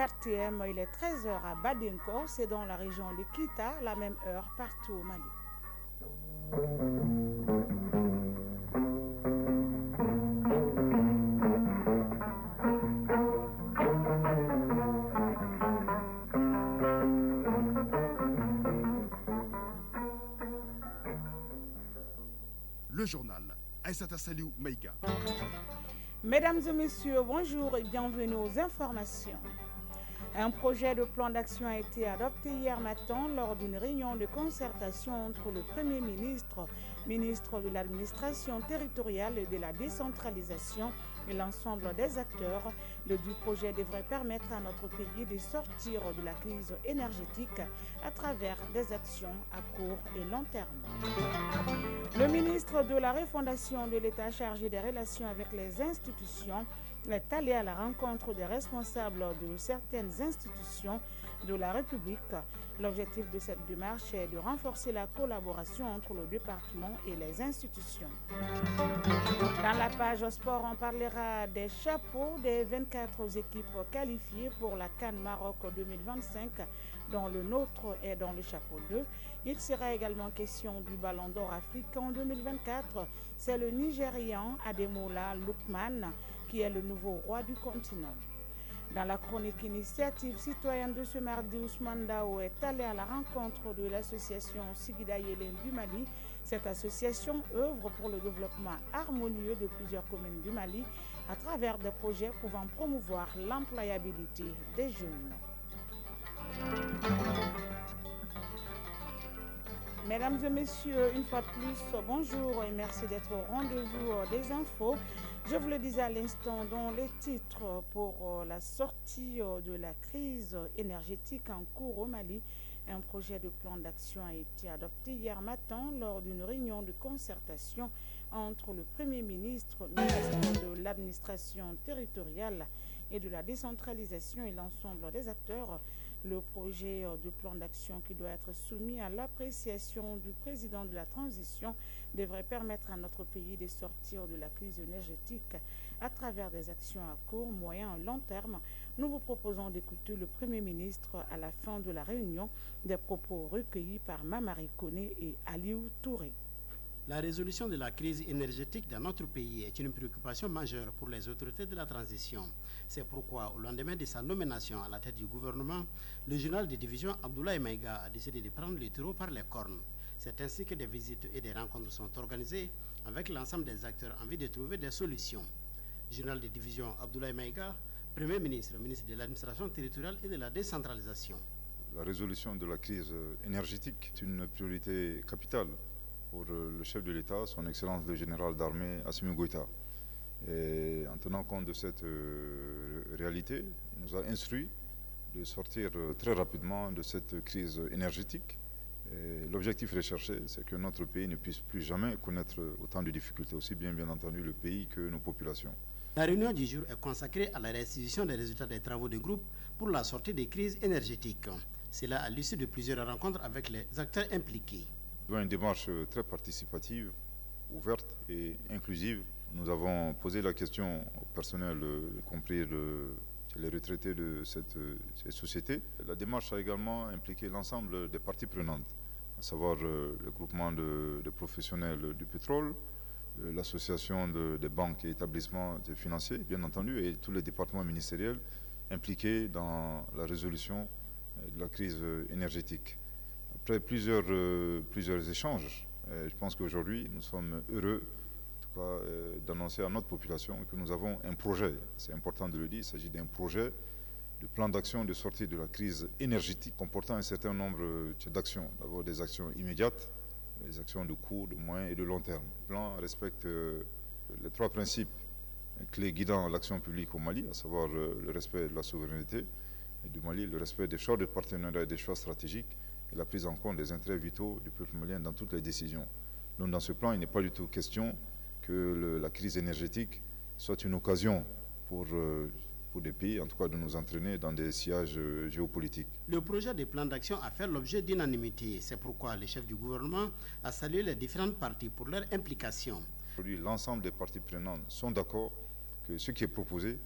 RTM, il est 13 h à Badinko, c'est dans la région de Kita, la même heure partout au Mali. Le journal Aïssata Saliou Maïga. Mesdames et messieurs, bonjour et bienvenue aux informations. Un projet de plan d'action a été adopté hier matin lors d'une réunion de concertation entre le Premier ministre, ministre de l'administration territoriale et de la décentralisation et l'ensemble des acteurs. Le du projet devrait permettre à notre pays de sortir de la crise énergétique à travers des actions à court et long terme. Le ministre de la Refondation de l'État chargé des relations avec les institutions est allé à la rencontre des responsables de certaines institutions de la République. L'objectif de cette démarche est de renforcer la collaboration entre le département et les institutions. Dans la page sport, on parlera des chapeaux des 24 équipes qualifiées pour la CAN Maroc 2025, dont le nôtre est dans le chapeau 2. Il sera également question du Ballon d'Or africain 2024. C'est le Nigérian Ademola Lookman qui est le nouveau roi du continent. Dans la chronique initiative citoyenne de ce mardi, Ousmane Dao est allé à la rencontre de l'association Sigida Yelen du Mali. Cette association œuvre pour le développement harmonieux de plusieurs communes du Mali à travers des projets pouvant promouvoir l'employabilité des jeunes. Mesdames et messieurs, une fois de plus, bonjour et merci d'être au rendez-vous des infos. Je vous le disais à l'instant dans les titres pour la sortie de la crise énergétique en cours au Mali. Un projet de plan d'action a été adopté hier matin lors d'une réunion de concertation entre le Premier ministre, ministre de l'administration territoriale et de la décentralisation et l'ensemble des acteurs. Le projet de plan d'action qui doit être soumis à l'appréciation du président de la transition devrait permettre à notre pays de sortir de la crise énergétique à travers des actions à court, moyen et long terme. Nous vous proposons d'écouter le Premier ministre à la fin de la réunion, des propos recueillis par Mamari Koné et Aliou Touré. La résolution de la crise énergétique dans notre pays est une préoccupation majeure pour les autorités de la transition. C'est pourquoi, au lendemain de sa nomination à la tête du gouvernement, le général de division Abdoulaye Maïga a décidé de prendre le taureau par les cornes. C'est ainsi que des visites et des rencontres sont organisées avec l'ensemble des acteurs en vue de trouver des solutions. Général de division Abdoulaye Maïga, Premier ministre, ministre de l'administration territoriale et de la décentralisation. La résolution de la crise énergétique est une priorité capitale pour le chef de l'État, son Excellence le général d'armée Assimi Goïta. Et en tenant compte de cette réalité, il nous a instruit de sortir très rapidement de cette crise énergétique. L'objectif recherché, c'est que notre pays ne puisse plus jamais connaître autant de difficultés, aussi bien entendu le pays que nos populations. La réunion du jour est consacrée à la restitution des résultats des travaux de groupe pour la sortie des crises énergétiques. C'est là à l'issue de plusieurs rencontres avec les acteurs impliqués. Une démarche très participative, ouverte et inclusive. Nous avons posé la question au personnel, y compris les retraités de cette société. La démarche a également impliqué l'ensemble des parties prenantes, à savoir le groupement de professionnels du pétrole, l'association des banques et établissements financiers, bien entendu, et tous les départements ministériels impliqués dans la résolution de la crise énergétique. Après plusieurs échanges, je pense qu'aujourd'hui, nous sommes heureux d'annoncer à notre population que nous avons un projet. C'est important de le dire, il s'agit d'un projet de plan d'action de sortie de la crise énergétique comportant un certain nombre d'actions. D'abord des actions immédiates, des actions de court, de moyen et de long terme. Le plan respecte les trois principes clés guidant l'action publique au Mali, à savoir le respect de la souveraineté du Mali, le respect des choix de partenariat et des choix stratégiques, et la prise en compte des intérêts vitaux du peuple malien dans toutes les décisions. Donc dans ce plan, il n'est pas du tout question que la crise énergétique soit une occasion pour des pays, en tout cas de nous entraîner dans des sillages géopolitiques. Le projet de plan d'action a fait l'objet d'unanimité. C'est pourquoi le chef du gouvernement a salué les différentes parties pour leur implication. Aujourd'hui, l'ensemble des parties prenantes sont d'accord que ce qui est proposé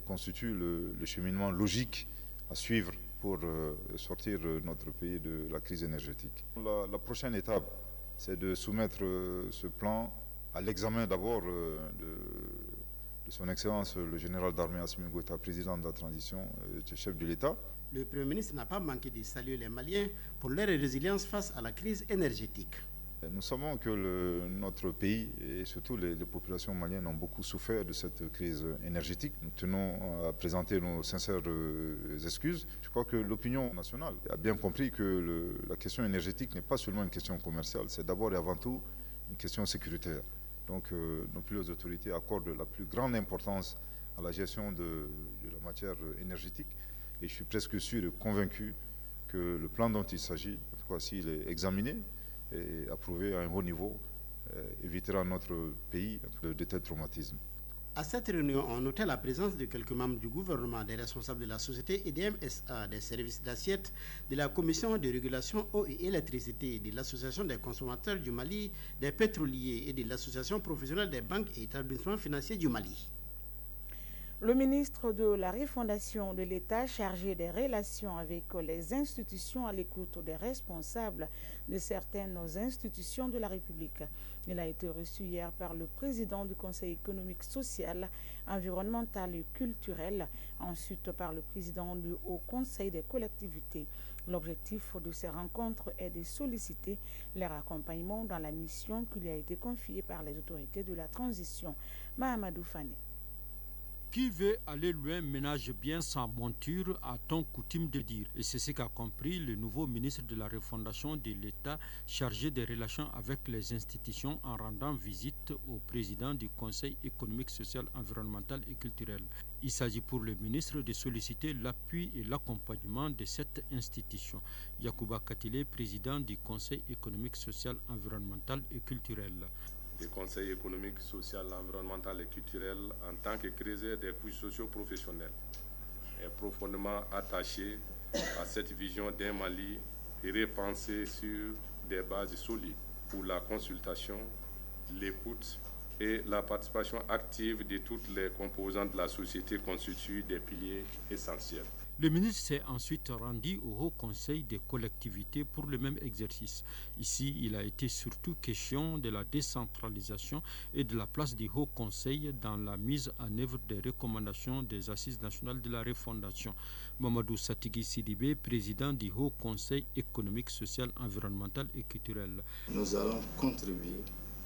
constitue le cheminement logique à suivre pour sortir notre pays de la crise énergétique. La prochaine étape, c'est de soumettre ce plan à l'examen d'abord de son Excellence le général d'armée Assimi Goïta, président de la transition, chef de l'État. Le Premier ministre n'a pas manqué de saluer les Maliens pour leur résilience face à la crise énergétique. Nous savons que notre pays et surtout les populations maliennes ont beaucoup souffert de cette crise énergétique. Nous tenons à présenter nos sincères excuses. Je crois que l'opinion nationale a bien compris que la question énergétique n'est pas seulement une question commerciale, c'est d'abord et avant tout une question sécuritaire. Donc nos plus hautes autorités accordent la plus grande importance à la gestion de la matière énergétique. Et je suis presque sûr et convaincu que le plan dont il s'agit, en tout cas s'il est examiné et approuvé à un haut niveau, évitera à notre pays de tels traumatismes. À cette réunion, on notait la présence de quelques membres du gouvernement, des responsables de la société EDM SA, des services d'assiette, de la commission de régulation eau et électricité, de l'association des consommateurs du Mali, des pétroliers et de l'association professionnelle des banques et établissements financiers du Mali. Le ministre de la Refondation de l'État chargé des relations avec les institutions à l'écoute des responsables de certaines institutions de la République. Il a été reçu hier par le président du Conseil économique, social, environnemental et culturel, ensuite par le président du Haut Conseil des collectivités. L'objectif de ces rencontres est de solliciter leur accompagnement dans la mission qui lui a été confiée par les autorités de la transition. Mahamadou Fane. Qui veut aller loin ménage bien sa monture, a-t-on coutume de dire. Et c'est ce qu'a compris le nouveau ministre de la Refondation de l'État chargé des relations avec les institutions en rendant visite au président du Conseil économique, social, environnemental et culturel. Il s'agit pour le ministre de solliciter l'appui et l'accompagnement de cette institution. Yacouba Katile, président du Conseil économique, social, environnemental et culturel. Le Conseil économique, social, environnemental et culturel, en tant que créateur des couches socio-professionnelles, est profondément attaché à cette vision d'un Mali repensé sur des bases solides où la consultation, l'écoute et la participation active de toutes les composantes de la société constituent des piliers essentiels. Le ministre s'est ensuite rendu au Haut Conseil des collectivités pour le même exercice. Ici, il a été surtout question de la décentralisation et de la place du Haut Conseil dans la mise en œuvre des recommandations des Assises nationales de la Refondation. Mamadou Satigui Sidibé, président du Haut Conseil économique, social, environnemental et culturel. Nous allons contribuer,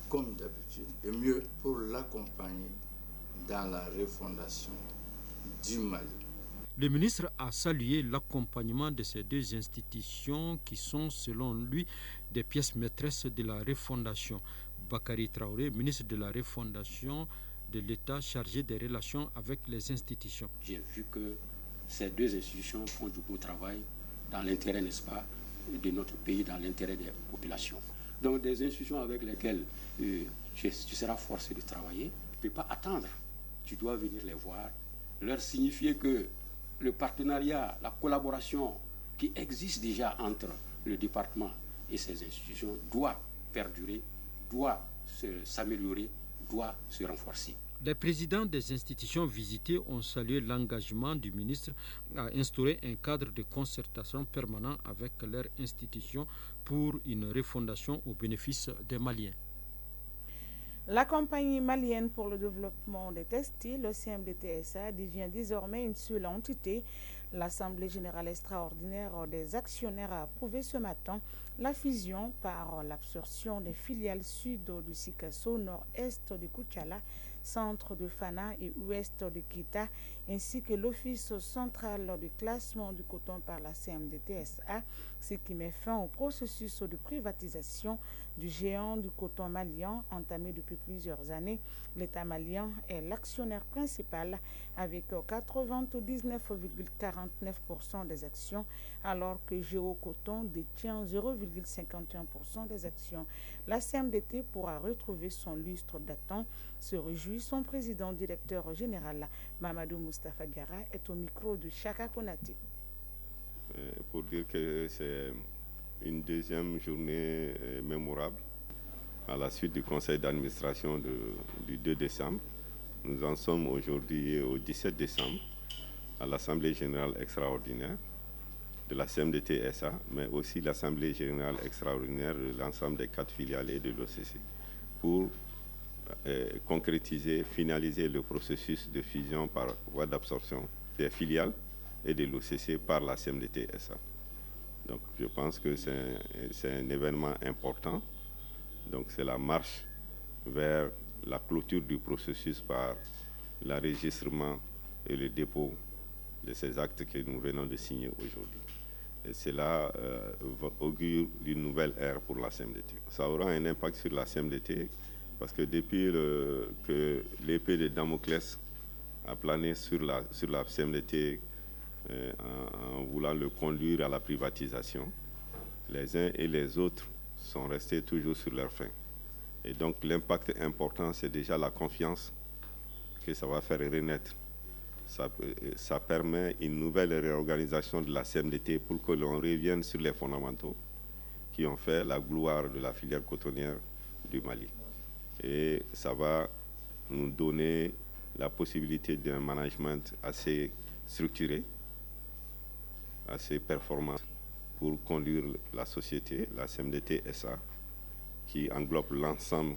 comme d'habitude, et mieux pour l'accompagner dans la refondation du Mali. Le ministre a salué l'accompagnement de ces deux institutions qui sont, selon lui, des pièces maîtresses de la refondation. Bakary Traoré, ministre de la Refondation de l'État chargé des relations avec les institutions. J'ai vu que ces deux institutions font du beau travail dans l'intérêt, n'est-ce pas, de notre pays, dans l'intérêt des populations. Donc des institutions avec lesquelles tu seras forcé de travailler, tu ne peux pas attendre. Tu dois venir les voir, leur signifier que le partenariat, la collaboration qui existe déjà entre le département et ces institutions doit perdurer, doit s'améliorer, doit se renforcer. Les présidents des institutions visitées ont salué l'engagement du ministre à instaurer un cadre de concertation permanent avec leurs institutions pour une refondation au bénéfice des Maliens. La compagnie malienne pour le développement des textiles, le CMDTSA, devient désormais une seule entité. L'Assemblée générale extraordinaire des actionnaires a approuvé ce matin la fusion par l'absorption des filiales sud du Sikasso, nord-est de Koutiala, centre de Fana et ouest de Kita, ainsi que l'Office central de classement du coton par la CMDTSA, ce qui met fin au processus de privatisation du géant du coton malien entamé depuis plusieurs années. L'État malien est l'actionnaire principal avec 99,49% des actions, alors que Géo Coton détient 0,51% des actions. La CMDT pourra retrouver son lustre datant, se réjouit son président directeur général, Mamadou Moustapha Diarra, est au micro de Chaka Konaté. Pour dire que c'est une deuxième journée mémorable à la suite du conseil d'administration du 2 décembre. Nous en sommes aujourd'hui au 17 décembre à l'Assemblée générale extraordinaire de la CMDT-SA, mais aussi l'Assemblée générale extraordinaire de l'ensemble des 4 filiales et de l'OCC, pour concrétiser, finaliser le processus de fusion par voie d'absorption des filiales et de l'OCC par la CMDT-SA. Donc je pense que c'est un événement important. Donc c'est la marche vers la clôture du processus par l'enregistrement et le dépôt de ces actes que nous venons de signer aujourd'hui. Et cela augure d'une nouvelle ère pour la CMDT. Ça aura un impact sur la CMDT parce que depuis que l'épée de Damoclès a plané sur la CMDT en voulant le conduire à la privatisation, les uns et les autres sont restés toujours sur leur faim. Et donc l'impact important, c'est déjà la confiance que ça va faire renaître. Ça permet une nouvelle réorganisation de la CMDT pour que l'on revienne sur les fondamentaux qui ont fait la gloire de la filière cotonnière du Mali. Et ça va nous donner la possibilité d'un management assez structuré, assez performant pour conduire la société, la CMDT-SA, qui englobe l'ensemble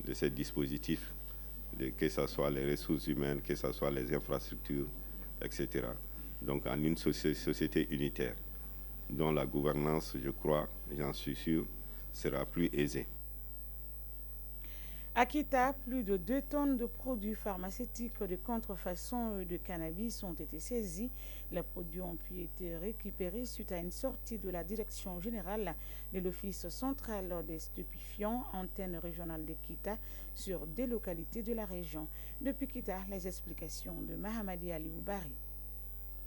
de ces dispositifs, que ce soit les ressources humaines, que ce soit les infrastructures, etc. Donc en une société unitaire, dont la gouvernance, je crois, j'en suis sûr, sera plus aisée. À Kita, plus de 2 tonnes de produits pharmaceutiques de contrefaçon de cannabis ont été saisis. Les produits ont pu être récupérés suite à une sortie de la direction générale de l'Office central des stupéfiants, antenne régionale de Kita, sur des localités de la région. Depuis Kita, les explications de Mahamadi Ali Boubari.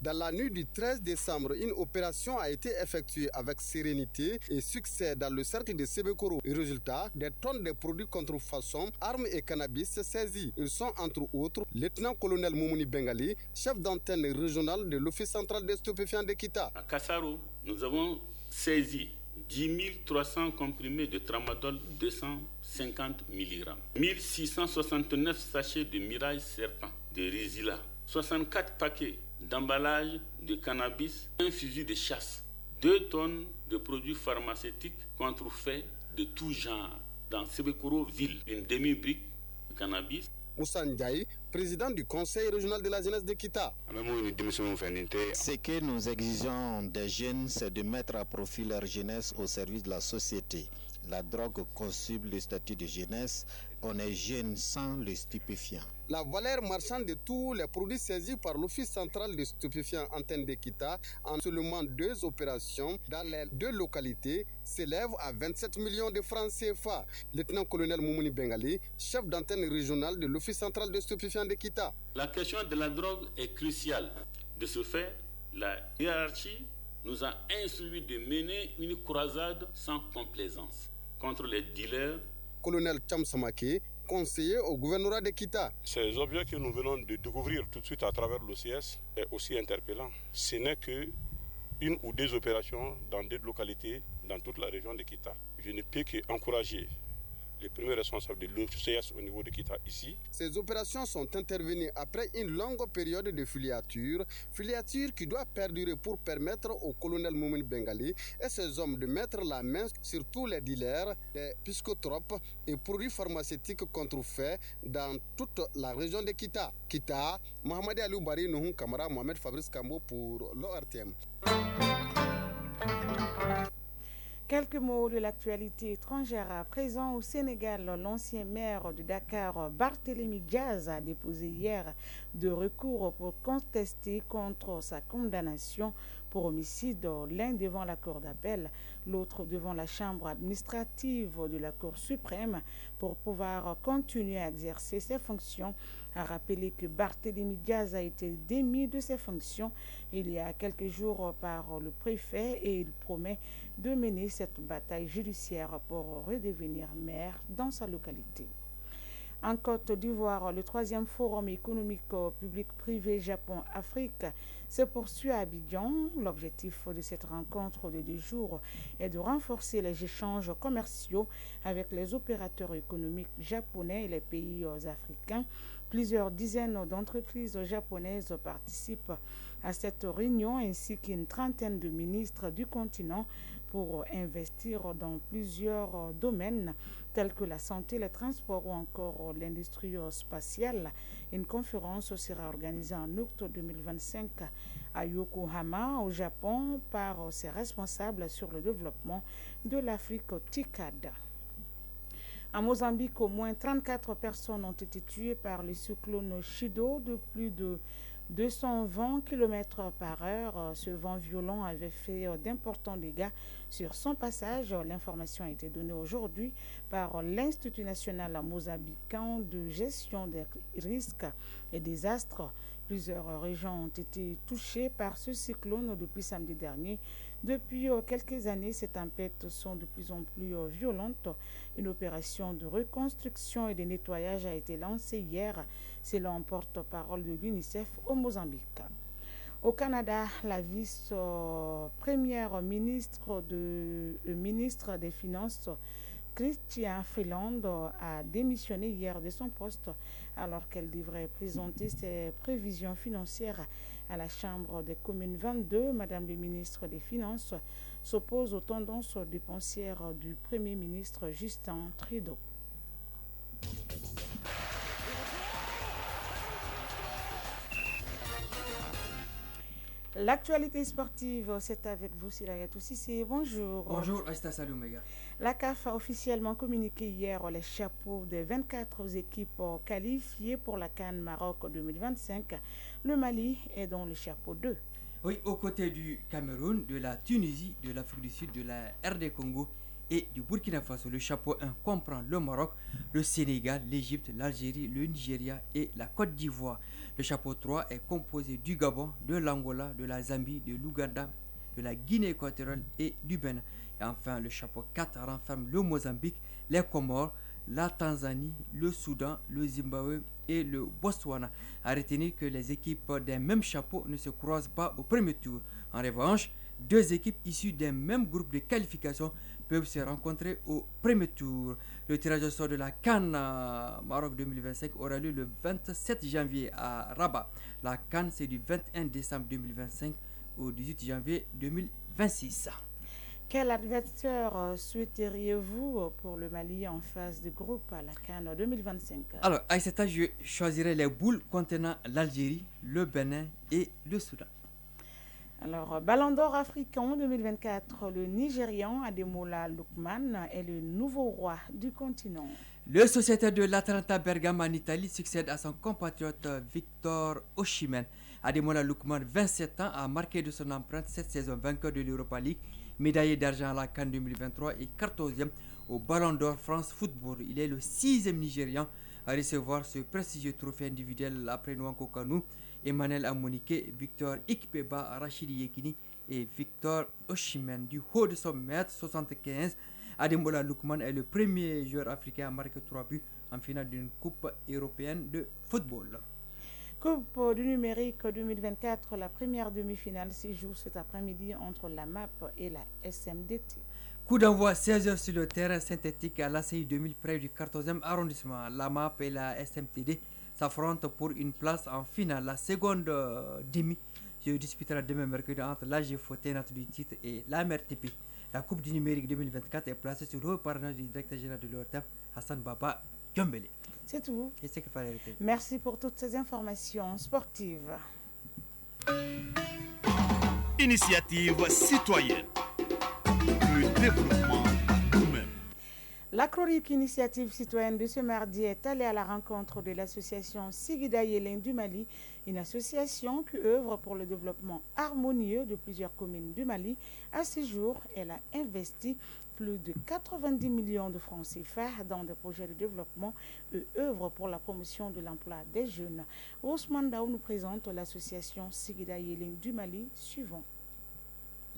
Dans la nuit du 13 décembre, une opération a été effectuée avec sérénité et succès dans le cercle de Sebekoro. Résultat, des tonnes de produits contrefaçon, armes et cannabis saisis. Ils sont entre autres lieutenant-colonel Moumouni Bengali, chef d'antenne régionale de l'Office central des stupéfiants de Kita. À Kassaro, nous avons saisi 10 300 comprimés de tramadol 250 mg, 1669 sachets de Mirail Serpent, de Rizila, 64 paquets d'emballage de cannabis, un fusil de chasse, 2 tonnes de produits pharmaceutiques contrefaits de tout genre dans Sebekoro ville, une demi-brique de cannabis. Moussa Ndiaye, président du conseil régional de la jeunesse de Kita. Ce que nous exigeons des jeunes, c'est de mettre à profit leur jeunesse au service de la société. La drogue consume le statut de jeunesse. On est jeune sans le stupéfiant. La valeur marchande de tous les produits saisis par l'Office central des stupéfiants antenne de Kita en seulement 2 opérations dans les 2 localités s'élève à 27 millions de francs CFA. Lieutenant-colonel Moumouni Bengali, chef d'antenne régionale de l'Office central des stupéfiants de Kita. La question de la drogue est cruciale. De ce fait, la hiérarchie nous a instruit de mener une croisade sans complaisance contre les dealers. Colonel Chamsamake, conseiller au gouvernorat de Kita. Ces objets que nous venons de découvrir tout de suite à travers l'OCS est aussi interpellant. Ce n'est que 1 ou 2 opérations dans 2 localités dans toute la région de Kita. Je ne peux qu'encourager les premiers responsables de l'OCS au niveau de Kita ici. Ces opérations sont intervenues après une longue période de filiature qui doit perdurer pour permettre au colonel Moumouni Bengali et ses hommes de mettre la main sur tous les dealers, des psychotropes et produits pharmaceutiques contrefaits dans toute la région de Kita. Kita, Mohamed Ali Bari, Nouhou Kamara, Mohamed Fabrice Kambo pour l'ORTM. Quelques mots de l'actualité étrangère. À présent au Sénégal, l'ancien maire de Dakar, Barthélémy Diaz, a déposé hier 2 recours pour contester contre sa condamnation pour homicide, l'un devant la Cour d'appel, l'autre devant la Chambre administrative de la Cour suprême, pour pouvoir continuer à exercer ses fonctions. A rappelé que Barthélémy Diaz a été démis de ses fonctions il y a quelques jours par le préfet et il promet de mener cette bataille judiciaire pour redevenir maire dans sa localité. En Côte d'Ivoire, le 3e forum économique public-privé Japon-Afrique se poursuit à Abidjan. L'objectif de cette rencontre de 2 jours est de renforcer les échanges commerciaux avec les opérateurs économiques japonais et les pays africains Plusieurs dizaines d'entreprises japonaises participent à cette réunion ainsi qu'une trentaine de ministres du continent pour investir dans plusieurs domaines tels que la santé, les transports ou encore l'industrie spatiale. Une conférence sera organisée en août 2025 à Yokohama, au Japon, par ses responsables sur le développement de l'Afrique TICAD. En Mozambique, au moins 34 personnes ont été tuées par le cyclone Chido de plus de 220 km par heure. Ce vent violent avait fait d'importants dégâts sur son passage. L'information a été donnée aujourd'hui par l'Institut national mozambicain de gestion des risques et désastres. Plusieurs régions ont été touchées par ce cyclone depuis samedi dernier. Depuis quelques années, ces tempêtes sont de plus en plus violentes. Une opération de reconstruction et de nettoyage a été lancée hier, selon un porte-parole de l'UNICEF au Mozambique. Au Canada, la vice-première ministre des Finances, Chrystia Freeland, a démissionné hier de son poste alors qu'elle devrait présenter ses prévisions financières à la Chambre des communes 22. Madame le ministre des Finances s'oppose aux tendances dépensières du Premier ministre Justin Trudeau. L'actualité sportive, c'est avec vous, Sirayatou Sissé. Bonjour. Bonjour, Aïsta Saloumega. La CAF a officiellement communiqué hier les chapeaux des 24 équipes qualifiées pour la CAN Maroc 2025. Le Mali est dans le chapeau 2. Oui, aux côtés du Cameroun, de la Tunisie, de l'Afrique du Sud, de la RD Congo et du Burkina Faso. Le chapeau 1 comprend le Maroc, le Sénégal, l'Égypte, l'Algérie, le Nigeria et la Côte d'Ivoire. Le chapeau 3 est composé du Gabon, de l'Angola, de la Zambie, de l'Ouganda, de la Guinée équatoriale et du Bénin. Et enfin, le chapeau 4 renferme le Mozambique, les Comores, la Tanzanie, le Soudan, le Zimbabwe et le Botswana. À retenir que les équipes d'un même chapeau ne se croisent pas au premier tour. En revanche, deux équipes issues d'un même groupe de qualification peuvent se rencontrer au premier tour. Le tirage au sort de la CAN Maroc 2025 aura lieu le 27 janvier à Rabat. La CAN, c'est du 21 décembre 2025 au 18 janvier 2026. Quel adversaire souhaiteriez-vous pour le Mali en phase de groupe à la CAN 2025? Alors, à cet âge, je choisirais les boules contenant l'Algérie, le Bénin et le Soudan. Alors, Ballon d'Or africain 2024, le Nigérian Ademola Lookman est le nouveau roi du continent. Le sociétaire de l'Atalanta Bergame en Italie succède à son compatriote Victor Osimhen. Ademola Lookman, 27 ans, a marqué de son empreinte cette saison, vainqueur de l'Europa League, médaillé d'argent à la CAN 2023 et 14e au Ballon d'Or France Football. Il est le 6e Nigérian à recevoir ce prestigieux trophée individuel après Nwankwo Kanu, Emmanuel Amunike, Victor Ikpeba, Rachidi Yekini et Victor Osimhen. Du haut de son mètre 75, Ademola Lookman est le premier joueur africain à marquer 3 buts en finale d'une Coupe européenne de football. Coupe du numérique 2024, la première demi-finale se joue cet après-midi entre la MAP et la SMDT. Coup d'envoi 16h sur le terrain synthétique à l'ACI 2000 près du 14e arrondissement. La MAP et la SMTD s'affrontent pour une place en finale. La seconde demi se disputera demain mercredi entre l'AGFO, tenante du titre, et la MRTP. La Coupe du numérique 2024 est placée sous le parrainage du directeur général de l'ORTAP, Hassan Baba Diombele. C'est tout. Et c'est qu'il fallait arrêter. Merci pour toutes ces informations sportives. Initiative citoyenne. Le développement nous-mêmes. La chronique initiative citoyenne de ce mardi est allée à la rencontre de l'association Sigida Yélin du Mali, une association qui œuvre pour le développement harmonieux de plusieurs communes du Mali. À ce jour, elle a investi plus de 90 millions de francs CFA dans des projets de développement et œuvre pour la promotion de l'emploi des jeunes. Ousmane Daou nous présente l'association Sigida Yélin du Mali suivant.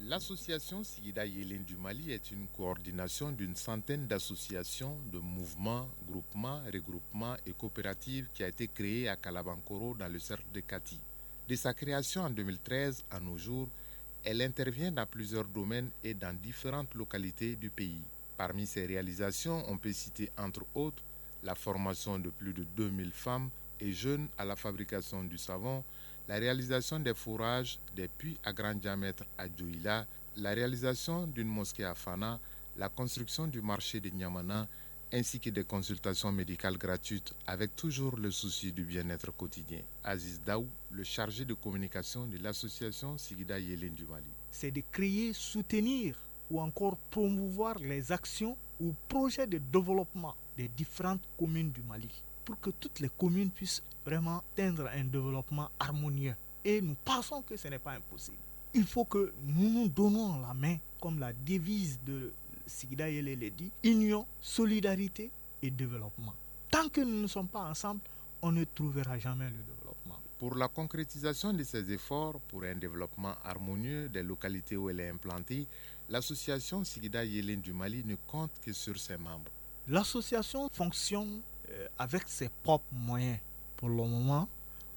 L'association Sigida Yélin du Mali est une coordination d'une centaine d'associations, de mouvements, groupements, regroupements et coopératives qui a été créée à Kalabankoro dans le cercle de Kati. De sa création en 2013 à nos jours, elle intervient dans plusieurs domaines et dans différentes localités du pays. Parmi ses réalisations, on peut citer entre autres la formation de plus de 2000 femmes et jeunes à la fabrication du savon, la réalisation des fourrages, des puits à grand diamètre à Djouila, la réalisation d'une mosquée à Fana, la construction du marché de Niamana, ainsi que des consultations médicales gratuites avec toujours le souci du bien-être quotidien. Aziz Daou, le chargé de communication de l'association Sigida Yélin du Mali. C'est de créer, soutenir ou encore promouvoir les actions ou projets de développement des différentes communes du Mali pour que toutes les communes puissent vraiment atteindre un développement harmonieux. Et nous pensons que ce n'est pas impossible. Il faut que nous nous donnons la main, comme la devise de Sigida Yélé le dit, union, solidarité et développement. Tant que nous ne sommes pas ensemble, on ne trouvera jamais le développement. Pour la concrétisation de ces efforts pour un développement harmonieux des localités où elle est implantée, l'association Sigida Yélin du Mali ne compte que sur ses membres. L'association fonctionne avec ses propres moyens. Pour le moment,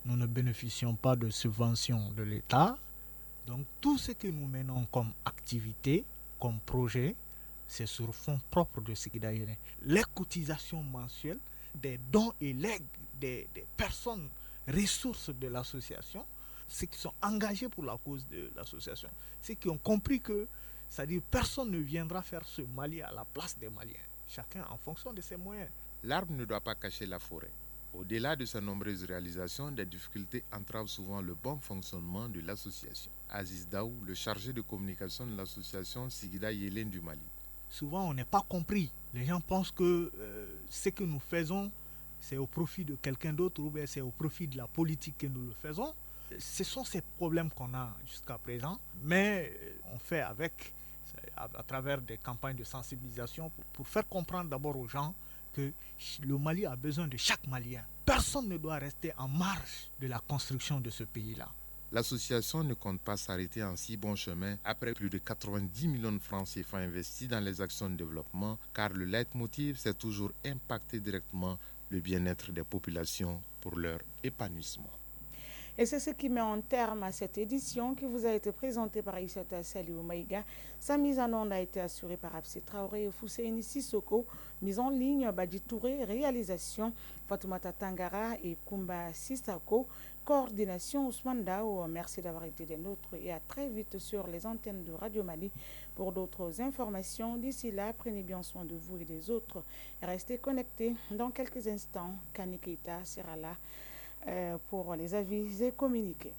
nous ne bénéficions pas de subventions de l'État. Donc tout ce que nous menons comme activité, comme projet, c'est sur fonds propres de Sigida Yélin. Les cotisations mensuelles, des dons et legs des personnes ressources de l'association, ceux qui sont engagés pour la cause de l'association, ceux qui ont compris que, c'est-à-dire personne ne viendra faire ce Mali à la place des Maliens, chacun en fonction de ses moyens. L'arbre ne doit pas cacher la forêt. Au-delà de ses nombreuses réalisations, des difficultés entravent souvent le bon fonctionnement de l'association. Aziz Daou, le chargé de communication de l'association Sigida Yélin du Mali. Souvent, on n'est pas compris. Les gens pensent que ce que nous faisons, c'est au profit de quelqu'un d'autre ou bien c'est au profit de la politique que nous le faisons. Ce sont ces problèmes qu'on a jusqu'à présent, mais on fait avec, à travers des campagnes de sensibilisation pour faire comprendre d'abord aux gens que le Mali a besoin de chaque Malien. Personne ne doit rester en marge de la construction de ce pays-là. L'association ne compte pas s'arrêter en si bon chemin après plus de 90 millions de francs CFA investis dans les actions de développement, car le leitmotiv, c'est toujours impacter directement le bien-être des populations pour leur épanouissement. Et c'est ce qui met en terme à cette édition qui vous a été présentée par Issata Saliou Maïga. Sa mise en onde a été assurée par Absi Traoré et Fousseini Sissoko. Mise en ligne, Badi Touré. Réalisation, Fatoumata Tangara et Kumba Sissako. Coordination, Ousmane Dao. Merci d'avoir été des nôtres et à très vite sur les antennes de Radio Mali pour d'autres informations. D'ici là, prenez bien soin de vous et des autres. Restez connectés. Dans quelques instants, Kani Keita sera là pour les avis et communiqués.